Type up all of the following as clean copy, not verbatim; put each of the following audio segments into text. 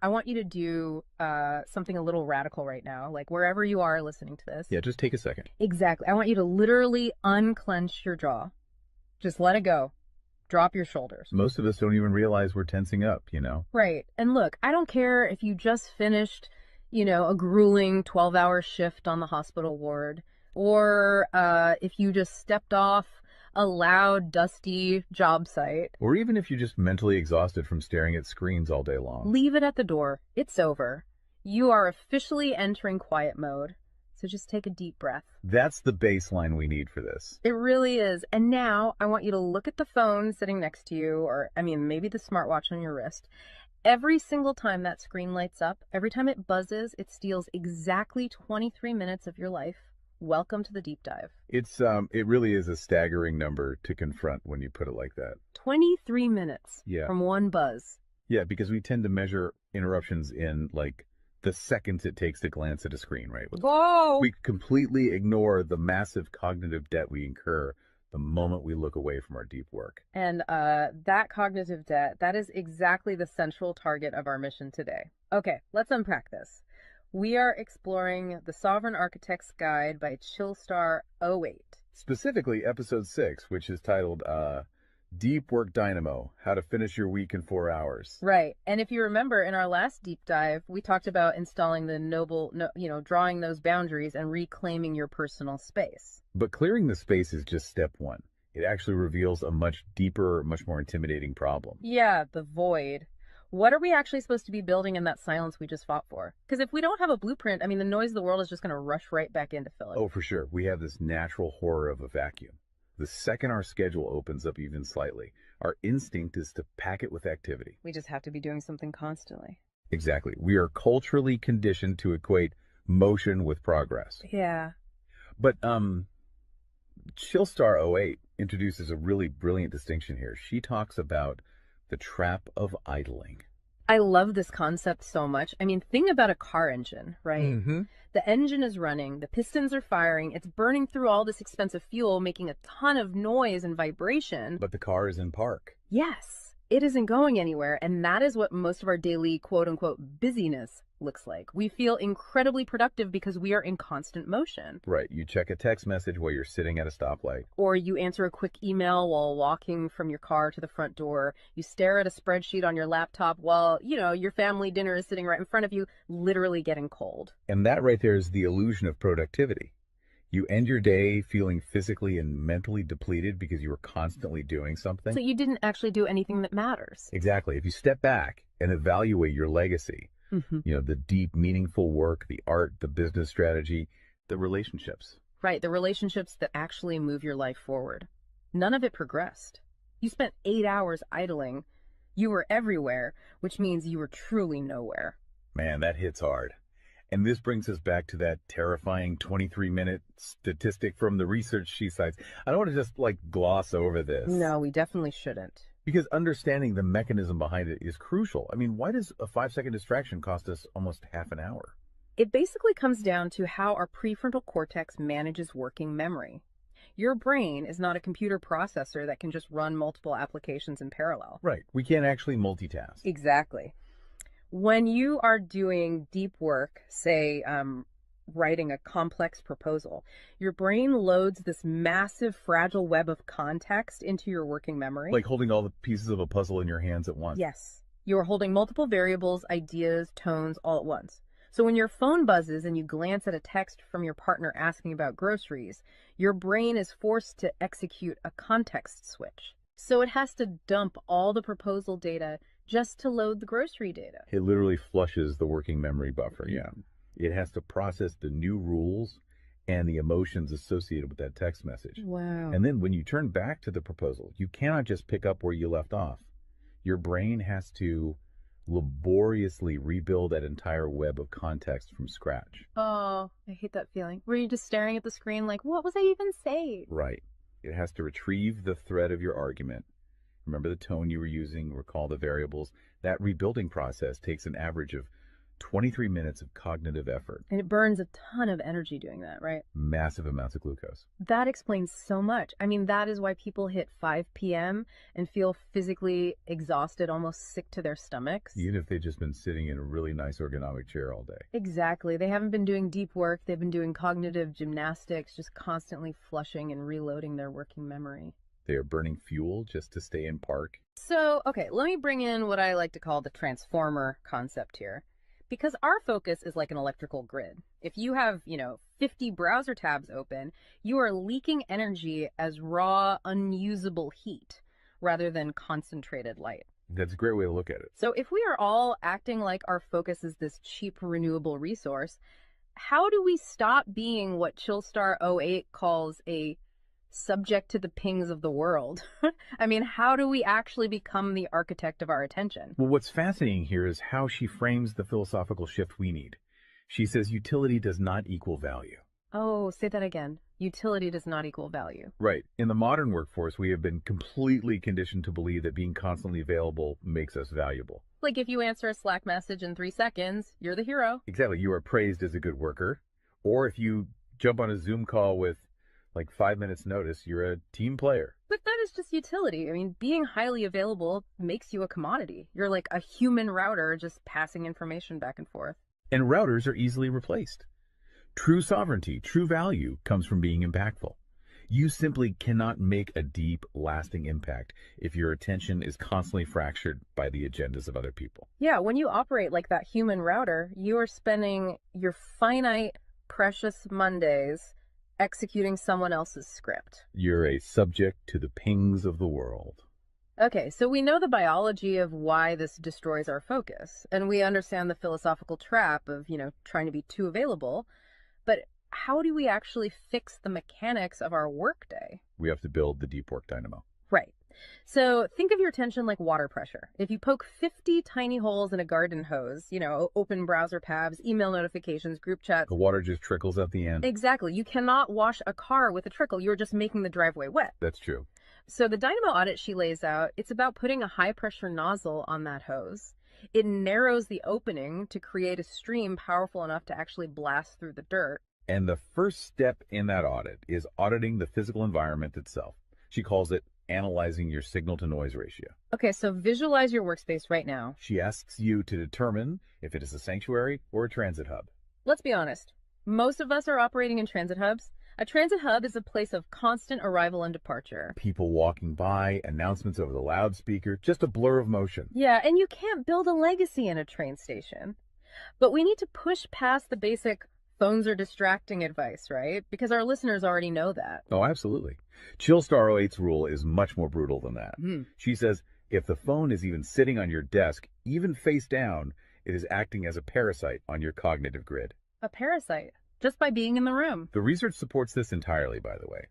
I want you to do something a little radical right now, like wherever you are listening to this. Yeah, just take a second. Exactly. I want you to literally unclench your jaw. Just let it go. Drop your shoulders. Most of us don't even realize we're tensing up, you know? Right. And look, I don't care if you just finished, a grueling 12-hour shift on the hospital ward, or if you just stepped off a loud, dusty job site. Or even if you're just mentally exhausted from staring at screens all day long. Leave it at the door. It's over. You are officially entering quiet mode. So just take a deep breath. That's the baseline we need for this. It really is. And now I want you to look at the phone sitting next to you, or maybe the smartwatch on your wrist. Every single time that screen lights up, every time it buzzes, it steals exactly 23 minutes of your life. Welcome to the deep dive. It really is a staggering number to confront when you put it like that. 23 minutes Yeah. from one buzz. Yeah, because we tend to measure interruptions in like the seconds it takes to glance at a screen, right? Whoa! We completely ignore the massive cognitive debt we incur the moment we look away from our deep work. And that cognitive debt, that is exactly the central target of our mission today. Okay, let's unpack this. We are exploring The Sovereign Architect's Guide by Chillstar 08. Specifically, episode 6, which is titled Deep Work Dynamo, How to Finish Your Week in 4 Hours. Right. And if you remember, in our last deep dive, we talked about installing drawing those boundaries and reclaiming your personal space. But clearing the space is just step one. It actually reveals a much deeper, much more intimidating problem. Yeah, the void. What are we actually supposed to be building in that silence we just fought for? Because if we don't have a blueprint, the noise of the world is just going to rush right back in to fill it. Oh, for sure. We have this natural horror of a vacuum. The second our schedule opens up even slightly, our instinct is to pack it with activity. We just have to be doing something constantly. Exactly. We are culturally conditioned to equate motion with progress. Yeah. But Chillstar 08 introduces a really brilliant distinction here. She talks about the trap of idling. I love this concept so much. Think about a car engine, right? Mm-hmm. The engine is running, the pistons are firing, it's burning through all this expensive fuel, making a ton of noise and vibration. But the car is in park. Yes, it isn't going anywhere, and that is what most of our daily quote-unquote busyness looks like. We feel incredibly productive because we are in constant motion. Right. You check a text message while you're sitting at a stoplight. Or you answer a quick email while walking from your car to the front door. You stare at a spreadsheet on your laptop while, your family dinner is sitting right in front of you, literally getting cold. And that right there is the illusion of productivity. You end your day feeling physically and mentally depleted because you were constantly doing something. So you didn't actually do anything that matters. Exactly. If you step back and evaluate your legacy, the deep, meaningful work, the art, the business strategy, the relationships. Right, the relationships that actually move your life forward. None of it progressed. You spent 8 hours idling. You were everywhere, which means you were truly nowhere. Man, that hits hard. And this brings us back to that terrifying 23-minute statistic from the research she cites. I don't want to just gloss over this. No, we definitely shouldn't. Because understanding the mechanism behind it is crucial. Why does a 5-second distraction cost us almost half an hour? It basically comes down to how our prefrontal cortex manages working memory. Your brain is not a computer processor that can just run multiple applications in parallel. Right. We can't actually multitask. Exactly. When you are doing deep work, say writing a complex proposal, your brain loads this massive fragile web of context into your working memory. Like holding all the pieces of a puzzle in your hands at once. Yes. You are holding multiple variables, ideas, tones all at once. So when your phone buzzes and you glance at a text from your partner asking about groceries, your brain is forced to execute a context switch. So it has to dump all the proposal data just to load the grocery data. It literally flushes the working memory buffer, yeah. It has to process the new rules and the emotions associated with that text message. Wow. And then when you turn back to the proposal, you cannot just pick up where you left off. Your brain has to laboriously rebuild that entire web of context from scratch. Oh, I hate that feeling. Were you just staring at the screen like, what was I even saying? Right. It has to retrieve the thread of your argument. Remember the tone you were using, recall the variables. That rebuilding process takes an average of 23 minutes of cognitive effort, And it burns a ton of energy doing that, right? massive amounts of glucose. That explains so much. I mean, that is why people hit 5 p.m. and feel physically exhausted, almost sick to their stomachs. Even if they've just been sitting in a really nice ergonomic chair all day. Exactly. They haven't been doing deep work. They've been doing cognitive gymnastics, just constantly flushing and reloading their working memory. They are burning fuel just to stay in park. So, okay, let me bring in what I like to call the transformer concept here. Because our focus is like an electrical grid. If you have, 50 browser tabs open, you are leaking energy as raw, unusable heat rather than concentrated light. That's a great way to look at it. So if we are all acting like our focus is this cheap, renewable resource, how do we stop being what Chillstar '08 calls a subject to the pings of the world? I mean, how do we actually become the architect of our attention? Well, what's fascinating here is how she frames the philosophical shift we need. She says utility does not equal value. Oh, say that again. Utility does not equal value. Right. In the modern workforce, we have been completely conditioned to believe that being constantly available makes us valuable. Like if you answer a Slack message in 3 seconds, you're the hero. Exactly. You are praised as a good worker. Or if you jump on a Zoom call with like 5 minutes notice, you're a team player. But that is just utility. I mean, being highly available makes you a commodity. You're like a human router just passing information back and forth. And routers are easily replaced. True sovereignty, true value comes from being impactful. You simply cannot make a deep, lasting impact if your attention is constantly fractured by the agendas of other people. Yeah, when you operate like that human router, you are spending your finite, precious Mondays executing someone else's script. You're a subject to the pings of the world. Okay, so we know the biology of why this destroys our focus, and we understand the philosophical trap of, trying to be too available, but how do we actually fix the mechanics of our workday? We have to build the deep work dynamo. Right. So think of your attention like water pressure. If you poke 50 tiny holes in a garden hose, open browser tabs, email notifications, group chats. The water just trickles at the end. Exactly. You cannot wash a car with a trickle. You're just making the driveway wet. That's true. So the Dynamo Audit she lays out, it's about putting a high pressure nozzle on that hose. It narrows the opening to create a stream powerful enough to actually blast through the dirt. And the first step in that audit is auditing the physical environment itself. She calls it analyzing your signal-to-noise ratio. Okay, so visualize your workspace right now. She asks you to determine if it is a sanctuary or a transit hub. Let's be honest. Most of us are operating in transit hubs. A transit hub is a place of constant arrival and departure. People walking by, announcements over the loudspeaker, just a blur of motion. Yeah, and you can't build a legacy in a train station. But we need to push past the basic phones are distracting advice, right? Because our listeners already know that. Oh, absolutely. Chillstar '08's rule is much more brutal than that. She says if the phone is even sitting on your desk, even face down, it is acting as a parasite on your cognitive grid. A parasite, just by being in the room. The research supports this entirely, by the way.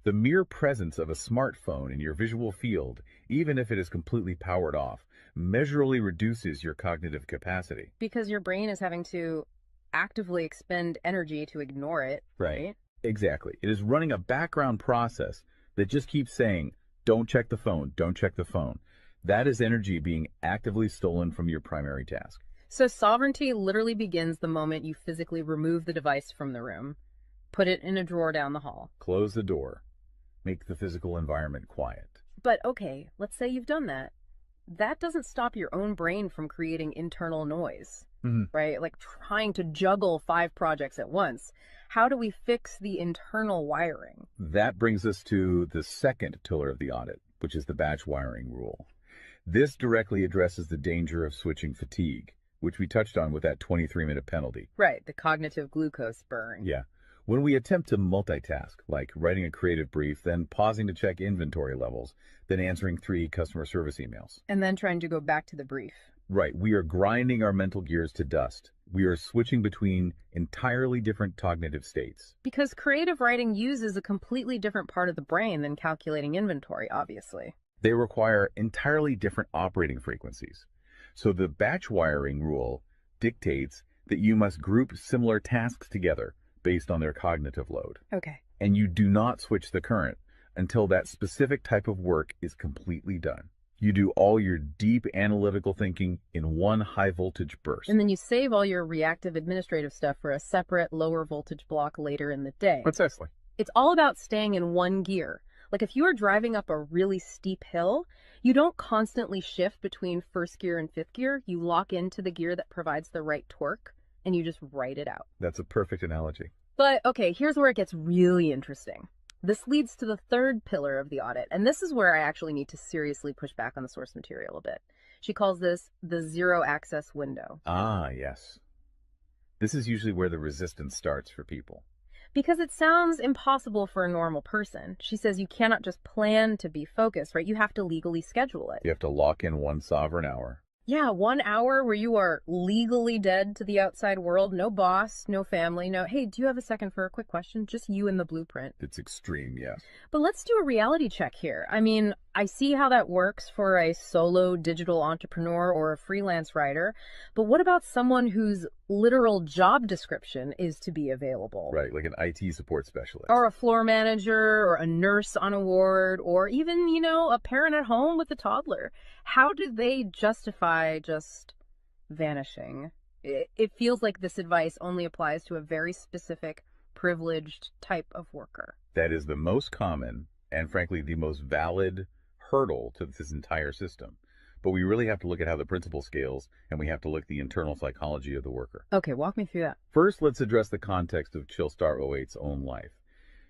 The mere presence of a smartphone in your visual field, even if it is completely powered off, measurably reduces your cognitive capacity. Because your brain is having to actively expend energy to ignore it, right? Exactly. It is running a background process that just keeps saying, don't check the phone, don't check the phone. That is energy being actively stolen from your primary task. So sovereignty literally begins the moment you physically remove the device from the room, put it in a drawer down the hall. Close the door. Make the physical environment quiet. But okay, let's say you've done that. That doesn't stop your own brain from creating internal noise, right? Like trying to juggle 5 projects at once. How do we fix the internal wiring? That brings us to the second pillar of the audit, which is the batch wiring rule. This directly addresses the danger of switching fatigue, which we touched on with that 23-minute penalty. Right, the cognitive glucose burn. Yeah. When we attempt to multitask, like writing a creative brief, then pausing to check inventory levels, then answering 3 customer service emails. And then trying to go back to the brief. Right. We are grinding our mental gears to dust. We are switching between entirely different cognitive states. Because creative writing uses a completely different part of the brain than calculating inventory, obviously. They require entirely different operating frequencies. So the batch wiring rule dictates that you must group similar tasks together based on their cognitive load. Okay. And you do not switch the current until that specific type of work is completely done. You do all your deep analytical thinking in one high voltage burst. And then you save all your reactive administrative stuff for a separate lower voltage block later in the day. Precisely. It's all about staying in one gear. Like if you are driving up a really steep hill, you don't constantly shift between first gear and fifth gear. You lock into the gear that provides the right torque and you just ride it out. That's a perfect analogy. But okay, here's where it gets really interesting. This leads to the third pillar of the audit, and this is where I actually need to seriously push back on the source material a bit. She calls this the zero access window. Ah, yes. This is usually where the resistance starts for people. Because it sounds impossible for a normal person. She says you cannot just plan to be focused, right? You have to legally schedule it. You have to lock in one sovereign hour. Yeah, 1 hour where you are legally dead to the outside world. No boss, no family, no, hey, do you have a second for a quick question? Just you and the blueprint. It's extreme, yes. But let's do a reality check here. I mean, I see how that works for a solo digital entrepreneur or a freelance writer, but what about someone whose literal job description is to be available? Right, like an IT support specialist. Or a floor manager, or a nurse on a ward, or even, a parent at home with a toddler. How do they justify just vanishing? It feels like this advice only applies to a very specific, privileged type of worker. That is the most common and, frankly, the most valid hurdle to this entire system. But we really have to look at how the principle scales, and we have to look at the internal psychology of the worker. Okay, walk me through that. First, let's address the context of Chillstar '08's own life.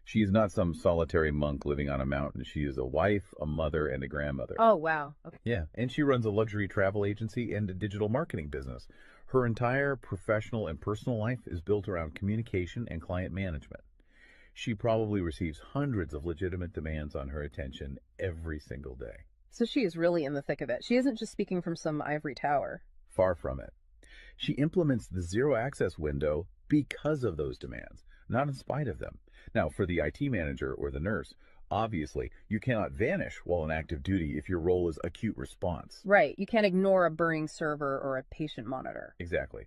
She is not some solitary monk living on a mountain. She is a wife, a mother, and a grandmother. Oh, wow. Okay. Yeah, and she runs a luxury travel agency and a digital marketing business. Her entire professional and personal life is built around communication and client management. She probably receives hundreds of legitimate demands on her attention every single day. So she is really in the thick of it. She isn't just speaking from some ivory tower. Far from it. She implements the zero access window because of those demands, not in spite of them. Now, for the IT manager or the nurse, obviously, you cannot vanish while on active duty if your role is acute response. Right. You can't ignore a burning server or a patient monitor. Exactly.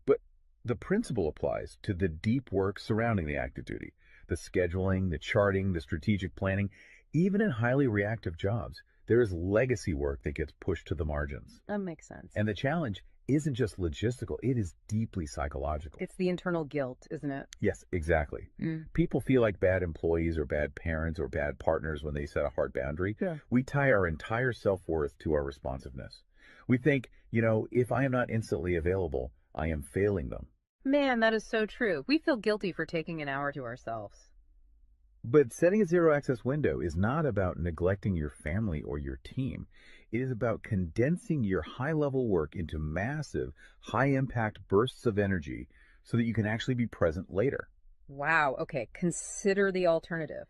But the principle applies to the deep work surrounding the active duty, the scheduling, the charting, the strategic planning. Even in highly reactive jobs, there is legacy work that gets pushed to the margins. That makes sense. And the challenge isn't just logistical, it is deeply psychological. It's the internal guilt, isn't it? Yes, exactly. People feel like bad employees or bad parents or bad partners when they set a hard boundary. Yeah. We tie our entire self-worth to our responsiveness. We think, if I am not instantly available, I am failing them. Man, that is so true. We feel guilty for taking an hour to ourselves. But setting a zero access window is not about neglecting your family or your team. It is about condensing your high level work into massive, high impact bursts of energy so that you can actually be present later. Wow. Okay. Consider the alternative.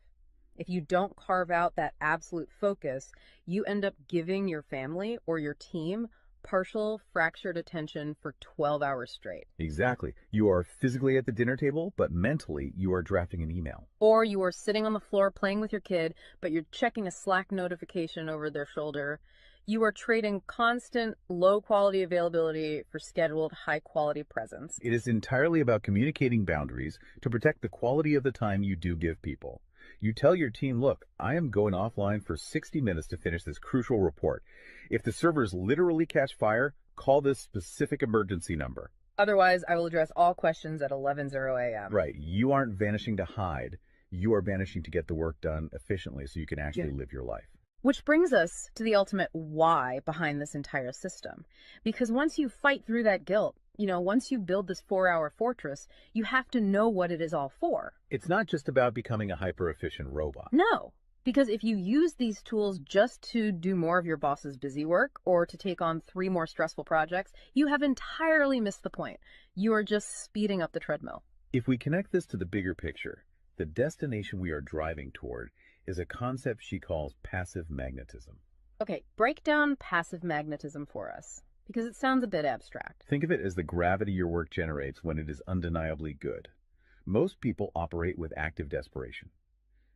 If you don't carve out that absolute focus, you end up giving your family or your team partial fractured attention for 12 hours straight. Exactly. You are physically at the dinner table, but mentally you are drafting an email. Or you are sitting on the floor playing with your kid, but you're checking a Slack notification over their shoulder. You are trading constant low quality availability for scheduled high quality presence. It is entirely about communicating boundaries to protect the quality of the time you do give people. You tell your team, look, I am going offline for 60 minutes to finish this crucial report. If the servers literally catch fire, call this specific emergency number. Otherwise, I will address all questions at 11:00 a.m. Right. You aren't vanishing to hide. You are vanishing to get the work done efficiently so you can actually live your life. Which brings us to the ultimate why behind this entire system. Because once you fight through that guilt, once you build this 4-hour fortress, you have to know what it is all for. It's not just about becoming a hyper-efficient robot. No, because if you use these tools just to do more of your boss's busy work or to take on 3 more stressful projects, you have entirely missed the point. You are just speeding up the treadmill. If we connect this to the bigger picture, the destination we are driving toward is a concept she calls passive magnetism. Okay, break down passive magnetism for us, because it sounds a bit abstract. Think of it as the gravity your work generates when it is undeniably good. Most people operate with active desperation.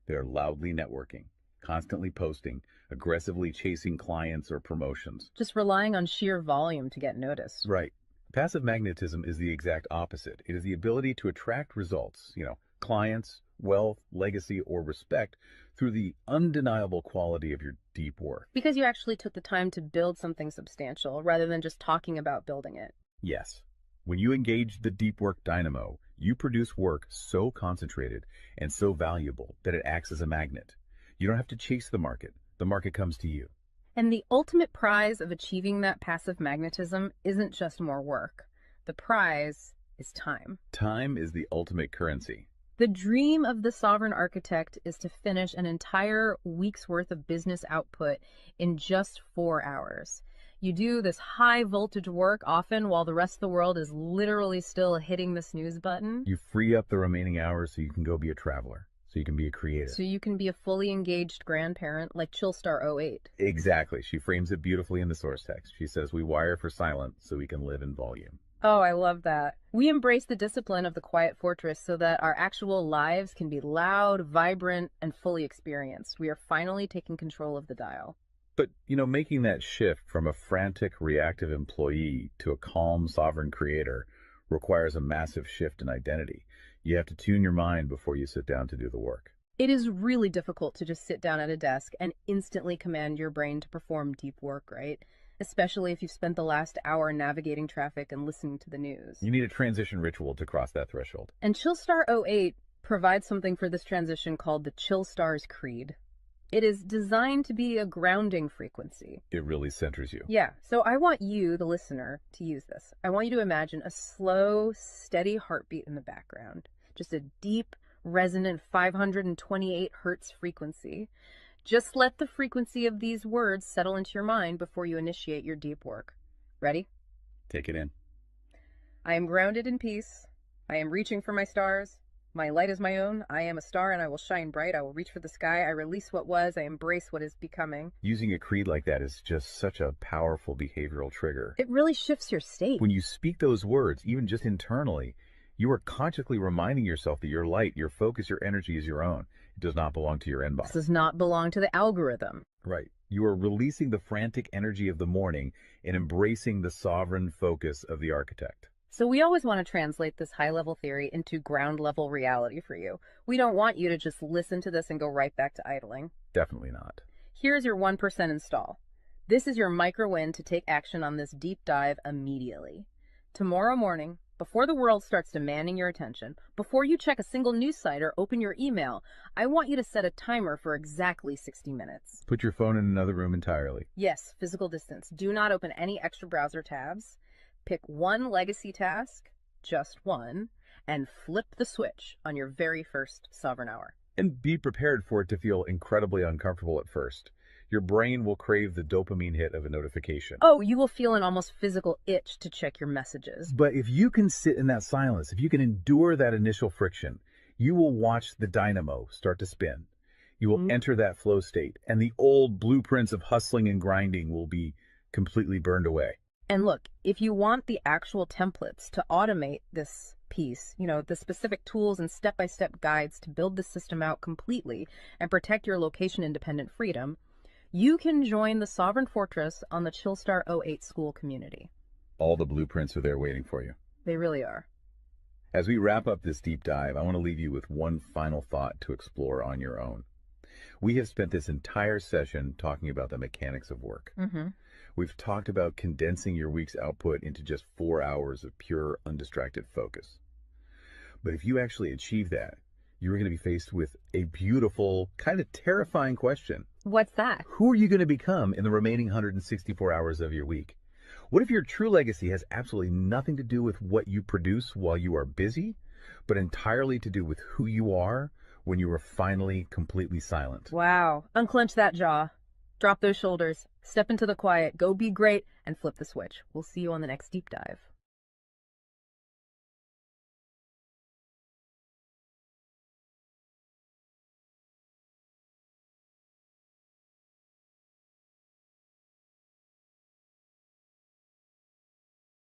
They are loudly networking, constantly posting, aggressively chasing clients or promotions. Just relying on sheer volume to get noticed. Right. Passive magnetism is the exact opposite. It is the ability to attract results, clients, wealth, legacy, or respect through the undeniable quality of your deep work. Because you actually took the time to build something substantial rather than just talking about building it. Yes, when you engage the deep work dynamo, you produce work so concentrated and so valuable that it acts as a magnet. You don't have to chase the market comes to you. And the ultimate prize of achieving that passive magnetism isn't just more work. The prize is time. Time is the ultimate currency. The dream of the sovereign architect is to finish an entire week's worth of business output in just 4 hours. You do this high voltage work often while the rest of the world is literally still hitting the snooze button. You free up the remaining hours so you can go be a traveler, so you can be a creator. So you can be a fully engaged grandparent like Chillstar 08. Exactly. She frames it beautifully in the source text. She says, we wire for silence so we can live in volume. Oh, I love that. We embrace the discipline of the quiet fortress so that our actual lives can be loud, vibrant, and fully experienced. We are finally taking control of the dial. But, making that shift from a frantic, reactive employee to a calm, sovereign creator requires a massive shift in identity. You have to tune your mind before you sit down to do the work. It is really difficult to just sit down at a desk and instantly command your brain to perform deep work, right? Especially if you've spent the last hour navigating traffic and listening to the news. You need a transition ritual to cross that threshold. And Chillstar 08 provides something for this transition called the Chillstar's Creed. It is designed to be a grounding frequency. It really centers you. Yeah, so I want you, the listener, to use this. I want you to imagine a slow, steady heartbeat in the background. Just a deep, resonant 528 hertz frequency. Just let the frequency of these words settle into your mind before you initiate your deep work. Ready? Take it in. I am grounded in peace. I am reaching for my stars. My light is my own. I am a star and I will shine bright. I will reach for the sky. I release what was. I embrace what is becoming. Using a creed like that is just such a powerful behavioral trigger. It really shifts your state. When you speak those words, even just internally, you are consciously reminding yourself that your light, your focus, your energy is your own. It does not belong to your inbox. This does not belong to the algorithm. Right. You are releasing the frantic energy of the morning and embracing the sovereign focus of the architect. So we always want to translate this high-level theory into ground-level reality for you. We don't want you to just listen to this and go right back to idling. Definitely not. Here's your 1% install. This is your micro-win to take action on this deep dive immediately. Tomorrow morning, before the world starts demanding your attention, before you check a single news site or open your email, I want you to set a timer for exactly 60 minutes. Put your phone in another room entirely. Yes, physical distance. Do not open any extra browser tabs. Pick one legacy task, just one, and flip the switch on your very first sovereign hour. And be prepared for it to feel incredibly uncomfortable at first. Your brain will crave the dopamine hit of a notification. Oh, you will feel an almost physical itch to check your messages. But if you can sit in that silence, if you can endure that initial friction, you will watch the dynamo start to spin. You will enter that flow state, and the old blueprints of hustling and grinding will be completely burned away. And look, if you want the actual templates to automate this piece, the specific tools and step-by-step guides to build the system out completely and protect your location-independent freedom, you can join the Sovereign Fortress on the Chillstar 08 school community. All the blueprints are there waiting for you. They really are. As we wrap up this deep dive, I want to leave you with one final thought to explore on your own. We have spent this entire session talking about the mechanics of work. We've talked about condensing your week's output into just 4 hours of pure, undistracted focus. But if you actually achieve that, you're going to be faced with a beautiful, kind of terrifying question. What's that? Who are you going to become in the remaining 164 hours of your week? What if your true legacy has absolutely nothing to do with what you produce while you are busy, but entirely to do with who you are when you are finally completely silent? Wow. Unclench that jaw. Drop those shoulders. Step into the quiet. Go be great and flip the switch. We'll see you on the next deep dive.